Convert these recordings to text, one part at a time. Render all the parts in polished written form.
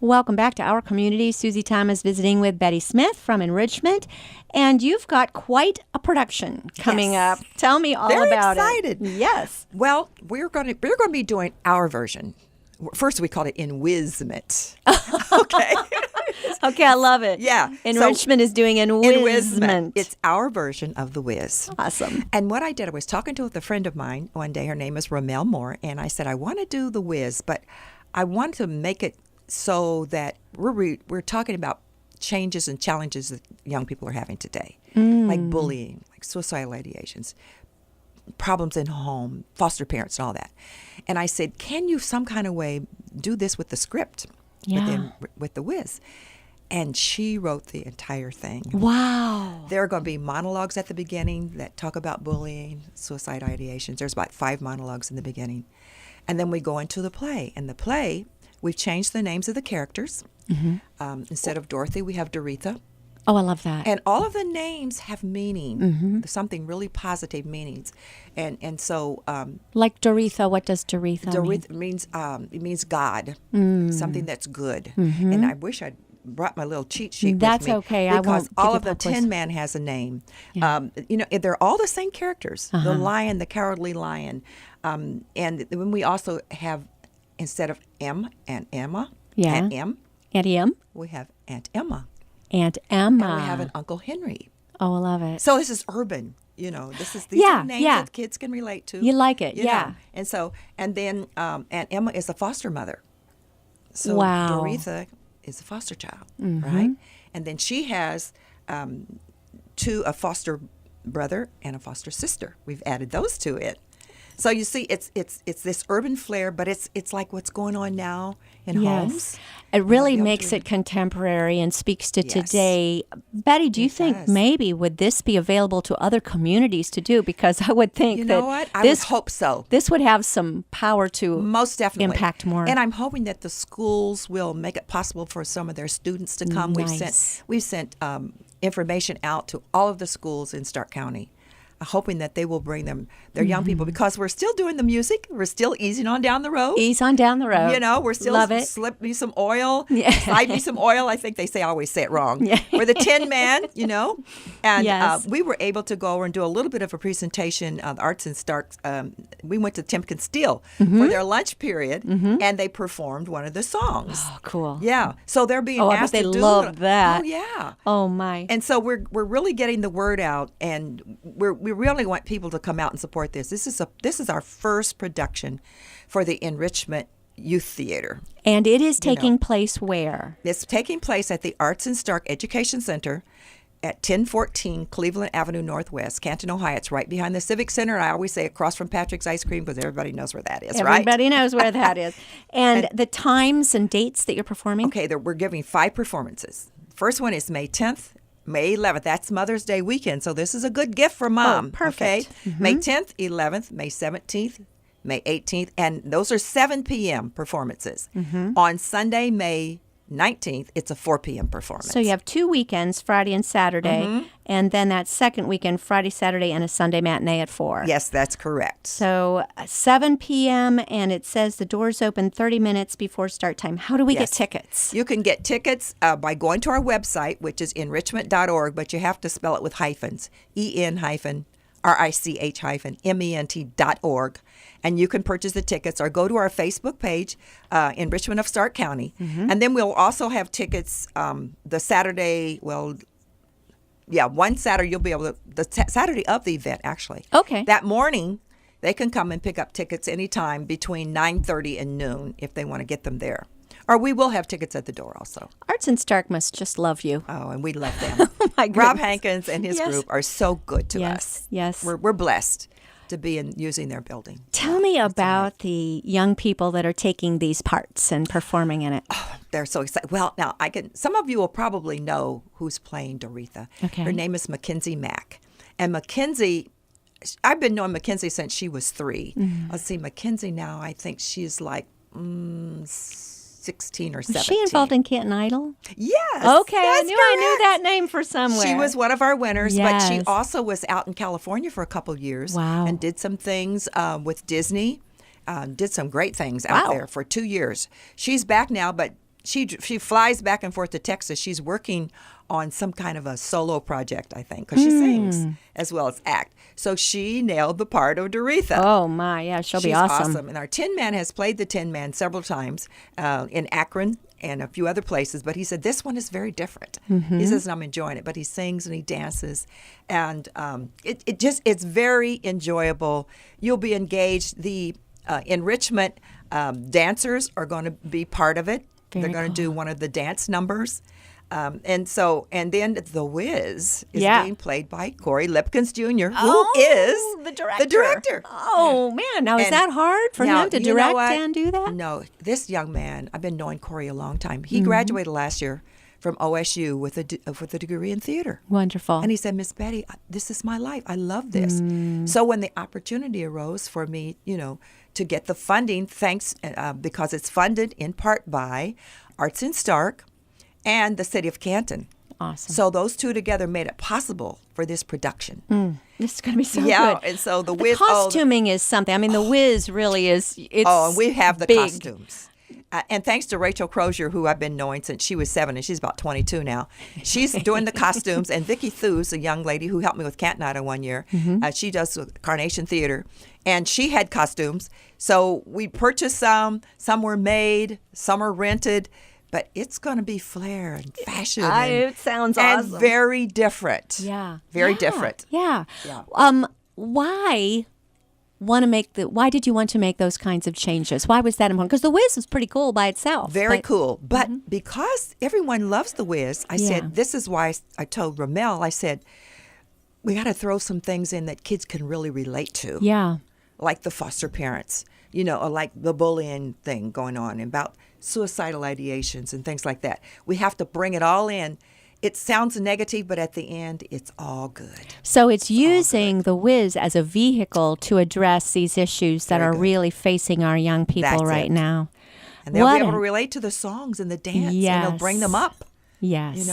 Welcome back to Our Community. Susie Thomas visiting with Betty Smith from Enrichment. And you've got quite a production coming up. Tell me all about excited. it. Yes. Well, we're going to be doing our version. First, we called it Enwizment. Okay. Okay, I love it. Yeah. Enrichment is doing Enwizment. It's our version of the whiz. Awesome. And what I did, I was talking to a friend of mine one day. Her name is Ramel Moore. And I said, I want to do the whiz, but I want to make it so that we're talking about changes and challenges that young people are having today, like bullying, like suicidal ideations, problems in home, foster parents, and all that. And I said, can you some kind of way do this with the script, with the whiz? And she wrote the entire thing. Wow. There are going to be monologues at the beginning that talk about bullying, suicide ideations. There's about 5 monologues in the beginning. And then we go into the play. And the play, we've changed the names of the characters. Instead of Dorothy, we have Doretha. Oh, I love that. And all of the names have meaning, something really positive meanings. And so... like Doretha, what does Doretha mean? Doretha means, it means God, something that's good. And I wish I'd brought my little cheat sheet That's with me. okay. I won't because pick all it of the up, please. Tin Man has a name. Yeah. They're all the same characters. The lion, the cowardly lion. And when we also have, instead of M, Aunt Emma, Aunt M, Auntie M? we have Aunt Emma. Aunt Emma. And we have an Uncle Henry. Oh, I love it. So this is urban. These are names that kids can relate to. You like it, you know. And then Aunt Emma is a foster mother. So Wow. Doretha is a foster child, right? And then she has a foster brother and a foster sister. We've added those to it. So you see, it's this urban flair, but it's like what's going on now in homes. It really makes it contemporary and speaks to today. Betty, do you think maybe would this be available to other communities to do? Because I would think I would hope so. This would have some power to most definitely impact more. And I'm hoping that the schools will make it possible for some of their students to come. Nice. We've sent information out to all of the schools in Stark County, hoping that they will bring their young people, because we're still doing the music. We're still easing on down the road. Ease on down the road. We're still Love it. slip me some oil, slide me some oil. I think I always say it wrong. We're the Tin Man, And we were able to go over and do a little bit of a presentation, the Arts and Stark. We went to Timken Steel for their lunch period, and they performed one of the songs. Oh, cool. Yeah. So they're being asked I bet to they do love that. Oh, yeah. Oh, my. And so we're really getting the word out, and we really want people to come out and support this. This is our first production for the Enrichment Youth Theater. And it is taking place where? It's taking place at the Arts and Stark Education Center at 1014 Cleveland Avenue Northwest, Canton, Ohio. It's right behind the Civic Center. I always say across from Patrick's Ice Cream, because everybody knows where that is, right? Everybody knows where that is. And the times and dates that you're performing? Okay, we're giving 5 performances. First one is May 10th. May 11th, that's Mother's Day weekend, so this is a good gift for Mom. Oh, perfect. Okay? May 10th, 11th, May 17th, May 18th, and those are 7 p.m. performances. On Sunday, May 19th, it's a 4 p.m. performance. So you have 2 weekends, Friday and Saturday, and then that second weekend, Friday, Saturday, and a Sunday matinee at 4. Yes, that's correct. So 7 p.m., and it says the doors open 30 minutes before start time. How do we get tickets? You can get tickets by going to our website, which is enrichment.org, but you have to spell it with hyphens, EN-RICH-MENT.org. And you can purchase the tickets or go to our Facebook page, Enrichment of Stark County. And then we'll also have tickets the Saturday, one Saturday you'll be able to, the Saturday of the event, actually. Okay. That morning, they can come and pick up tickets anytime between 9:30 and noon if they want to get them there. Or we will have tickets at the door also. Arts and Stark must just love you. Oh, and we love them. Oh, my Rob goodness. Hankins and his group are so good to us. Yes. We're blessed to be using their building. Tell me about the young people that are taking these parts and performing in it. Oh, they're so excited. Well, now some of you will probably know who's playing Doretha. Okay. Her name is Mackenzie Mack. And Mackenzie, I've been knowing Mackenzie since she was 3. Let's see, Mackenzie now, I think she's like 16 or 17. Was she involved in Canton Idol? Yes. Okay, I knew that name for somewhere. She was one of our winners, Yes. but she also was out in California for a couple of years. Wow. And did some things with Disney. Did some great things out there for 2 years. She's back now, but she flies back and forth to Texas. She's working on some kind of a solo project, I think, because she sings as well as act. So she nailed the part of Doretha. Oh, my. Yeah, she'll be She's awesome. And our Tin Man has played the Tin Man several times in Akron and a few other places. But he said, this one is very different. He says, and I'm enjoying it. But he sings and he dances. And it's very enjoyable. You'll be engaged. The enrichment dancers are going to be part of it. They're going to do one of the dance numbers. And then The Wiz is being played by Corey Lipkins Jr., who is the director. Oh, man. Now, is that hard for him to direct and do that? No. This young man, I've been knowing Corey a long time. He graduated last year from OSU with a degree in theater. Wonderful. And he said, Miss Betty, this is my life. I love this. So when the opportunity arose for me, to get the funding, because it's funded in part by Arts in Stark and the city of Canton. Awesome. So those two together made it possible for this production. This is going to be so Yeah, good. and so the Wiz, costuming is something. I mean, The Wiz really is. It's and we have the big. costumes. And thanks to Rachel Crozier, who I've been knowing since she was 7, and she's about 22 now. She's doing the costumes. And Vicki Thews, a young lady who helped me with Cantonada one year, she does Carnation Theater, and she had costumes. So we purchased some were made, some are rented. But it's going to be flair and fashion. It sounds awesome. And very different. Yeah. Very different. Yeah. Why did you want to make those kinds of changes? Why was that important? Because The Wiz is pretty cool by itself. Very cool. But because everyone loves The Wiz, I said, this is why I told Ramel, I said, we got to throw some things in that kids can really relate to. Yeah. Like the foster parents, or like the bullying thing going on, and about suicidal ideations and things like that. We have to bring it all in. It sounds negative, but at the end, it's all good. So it's using The Wiz as a vehicle to address these issues that are really facing our young people right now. And they'll be able to relate to the songs and the dance, and they'll bring them up. Yes.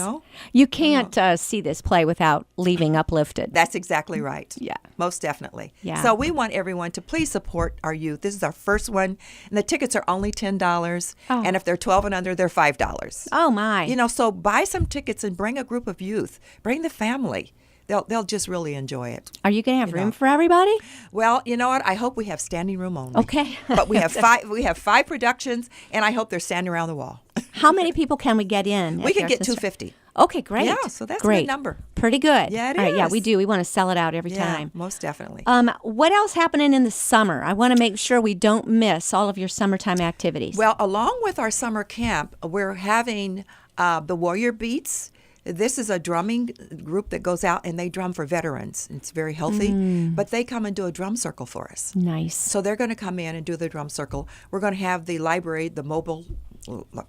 You can't see this play without leaving uplifted. That's exactly right. Yeah. Most definitely. Yeah. So we want everyone to please support our youth. This is our first one, and the tickets are only $10. Oh. And if they're 12 and under, they're $5. Oh, my. So buy some tickets and bring a group of youth. Bring the family. They'll just really enjoy it. Are you going to have room for everybody? Well, you know what? I hope we have standing room only. Okay. But we have five productions, and I hope they're standing around the wall. How many people can we get in? We can get 250. Okay, great. Yeah, so that's great. a good number. Pretty good. Yeah, it All right, yeah, is. we do. We want to sell it out every time. Most definitely. What else happening in the summer? I want to make sure we don't miss all of your summertime activities. Well, along with our summer camp, we're having the Warrior Beats. This is a drumming group that goes out and they drum for veterans. It's very healthy, but they come and do a drum circle for us. Nice. So they're going to come in and do the drum circle. We're going to have the library, the mobile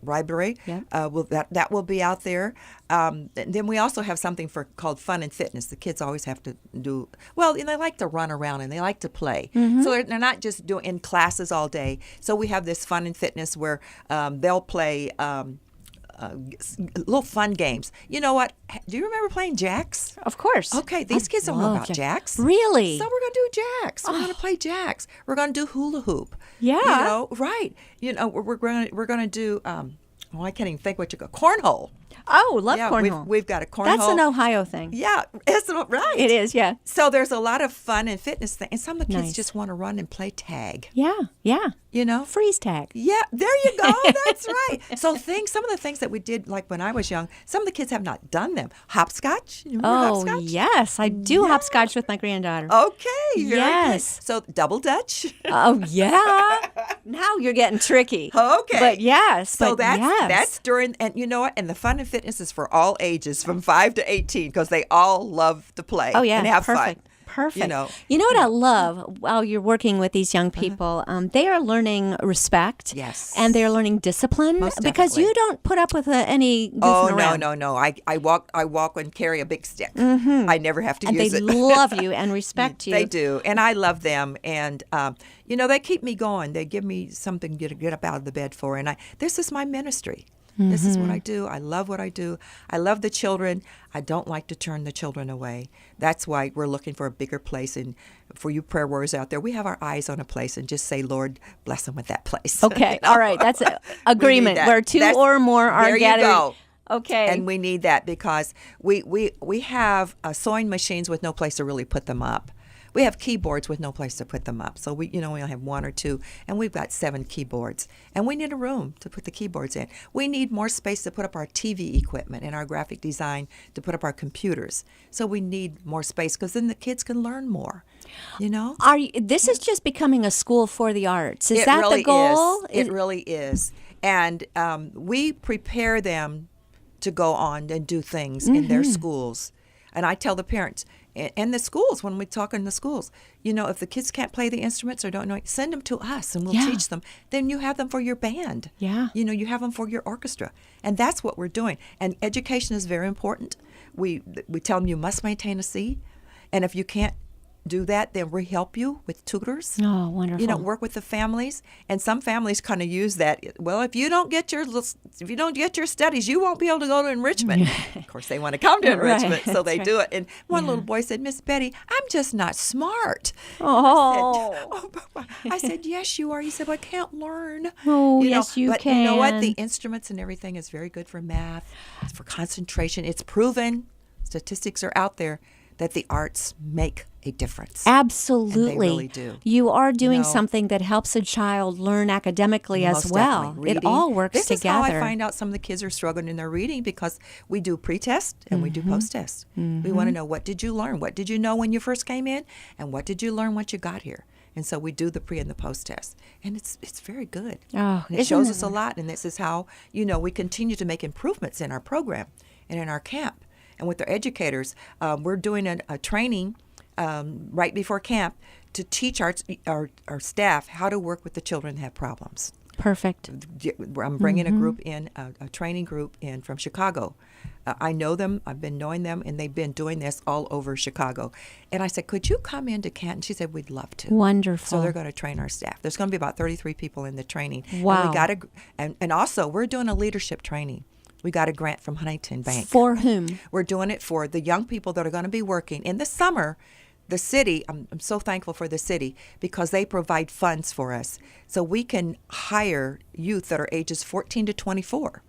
library. Yep. That will be out there. Then we also have something called fun and fitness. The kids always have to do, they like to run around and they like to play. So they're not just doing in classes all day. So we have this fun and fitness where they'll play little fun games. You know what? Do you remember playing jacks? Of course. Okay, these kids don't know about jacks. Really? So we're going to do jacks. We're going to play jacks. We're going to do hula hoop. Yeah. Right. We're going to do, I can't even think what you call cornhole. Oh, love cornhole. We've got a cornhole. That's an Ohio thing. Yeah, right. It is, yeah. So there's a lot of fun and fitness things. And some of the kids Nice. just want to run and play tag. Yeah. Freeze tag. Yeah, there you go. That's right. So some of the things that we did, like when I was young, some of the kids have not done them. Hopscotch. You remember hopscotch? Yes. I do hopscotch with my granddaughter. Okay. Very Yes. good. So double dutch. Oh, yeah. Now you're getting tricky. Okay. But yes. So but that's during, and you know what? And the fun and fitness is for all ages, from 5 to 18, because they all love to play. Oh, yeah. And have Perfect. fun. Perfect. You know what I love while you're working with these young people? They are learning respect. Yes. And they're learning discipline. Most because definitely. you don't put up with any goofing around. No. I walk and carry a big stick. I never have to And use they it. love you and respect you. They do, and I love them, and they keep me going. They give me something to get up out of the bed for, and this is my ministry. This is what I do. I love what I do. I love the children. I don't like to turn the children away. That's why we're looking for a bigger place. And for you prayer warriors out there, we have our eyes on a place and just say, Lord, bless them with that place. Okay. All right. That's an agreement where two or more are gathered. There you go. Okay. And we need that because we have sewing machines with no place to really put them up. We have keyboards with no place to put them up. So we only have one or two, and we've got 7 keyboards. And we need a room to put the keyboards in. We need more space to put up our TV equipment and our graphic design, to put up our computers. So we need more space because then the kids can learn more, This is just becoming a school for the arts. Is it that really the goal? It really is. And we prepare them to go on and do things in their schools. And I tell the parents, and the schools, when we talk in the schools, if the kids can't play the instruments or don't know, send them to us and we'll teach them. Then you have them for your band. Yeah. You have them for your orchestra. And that's what we're doing. And education is very important. We tell them you must maintain a C. And if you can't do that, then we help you with tutors. Oh, wonderful. Work with the families. And some families kind of use that. Well, if you don't get your studies, you won't be able to go to enrichment. Of course, they want to come to enrichment, so they do it. And one little boy said, Miss Betty, I'm just not smart. Oh. I said, yes, you are. He said, well, I can't learn. Oh, yes, you but can. You know what? The instruments and everything is very good for math. It's for concentration. It's proven. Statistics are out there that the arts make a difference. Absolutely. And they really do. You are doing something that helps a child learn academically as well. It all works together. This is how I find out some of the kids are struggling in their reading, because we do pre-test and we do post-test. We want to know, what did you learn? What did you know when you first came in? And what did you learn once you got here? And so we do the pre and the post test. And it's very good. Oh, and it shows us a lot. And this is how, we continue to make improvements in our program and in our camp. And with our educators, we're doing a training right before camp to teach our staff how to work with the children that have problems. Perfect. I'm bringing a group in, a training group in from Chicago. I know them. I've been knowing them, and they've been doing this all over Chicago. And I said, could you come into Canton? She said, we'd love to. Wonderful. So they're going to train our staff. There's going to be about 33 people in the training. Wow. And also, we're doing a leadership training. We got a grant from Huntington Bank. For whom? We're doing it for the young people that are going to be working. In the summer, the city, I'm so thankful for the city, because they provide funds for us. So we can hire youth that are ages 14 to 24.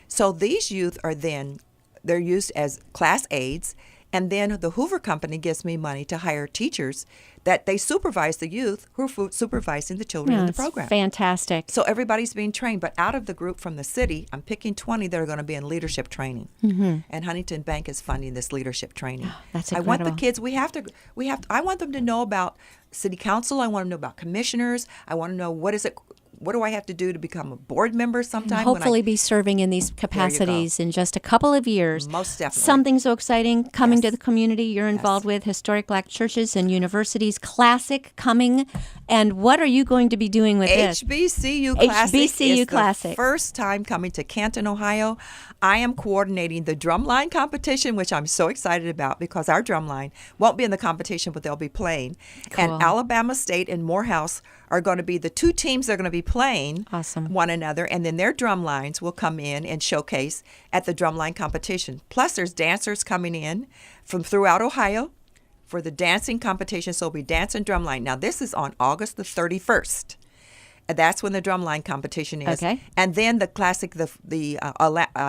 So these youth are they're used as class aides. And then the Hoover Company gives me money to hire teachers that they supervise the youth who are supervising the children in the program. Fantastic. So everybody's being trained. But out of the group from the city, I'm picking 20 that are going to be in leadership training. And Huntington Bank is funding this leadership training. That's incredible. I want the kids, I want them to know about city council. I want them to know about commissioners. I want to know what do I have to do to become a board member sometime? Hopefully be serving in these capacities in just a couple of years. Most definitely. Something so exciting coming to the community. You're involved with Historic Black Churches and Universities Classic coming. And what are you going to be doing with this? HBCU Classic is Classic. The first time coming to Canton, Ohio. I am coordinating the drumline competition, which I'm so excited about, because our drumline won't be in the competition, but they'll be playing. Cool. And Alabama State and Morehouse are going to be the two teams that are going to be playing one another, and then their drum lines will come in and showcase at the drumline competition. Plus, there's dancers coming in from throughout Ohio for the dancing competition, so it'll be dance and drumline. Now, this is on August the 31st. That's when the drumline competition is. Okay. And then the classic, the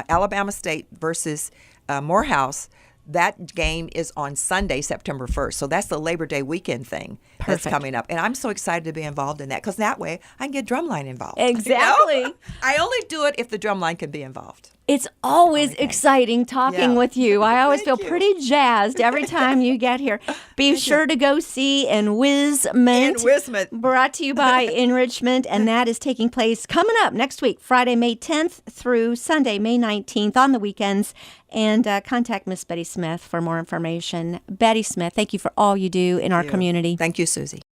Alabama State versus Morehouse, that game is on Sunday, September 1st. So that's the Labor Day weekend thing that's coming up. And I'm so excited to be involved in that, because that way I can get drumline involved. Exactly. I only do it if the drumline can be involved. It's always exciting talking with you. I always feel pretty jazzed every time you get here. Be sure to go see Enwisment. Brought to you by Enrichment, and that is taking place coming up next week, Friday, May 10th through Sunday, May 19th on the weekends. And contact Miss Betty Smith for more information. Betty Smith, thank you for all you do in our community. Thank you, Susie.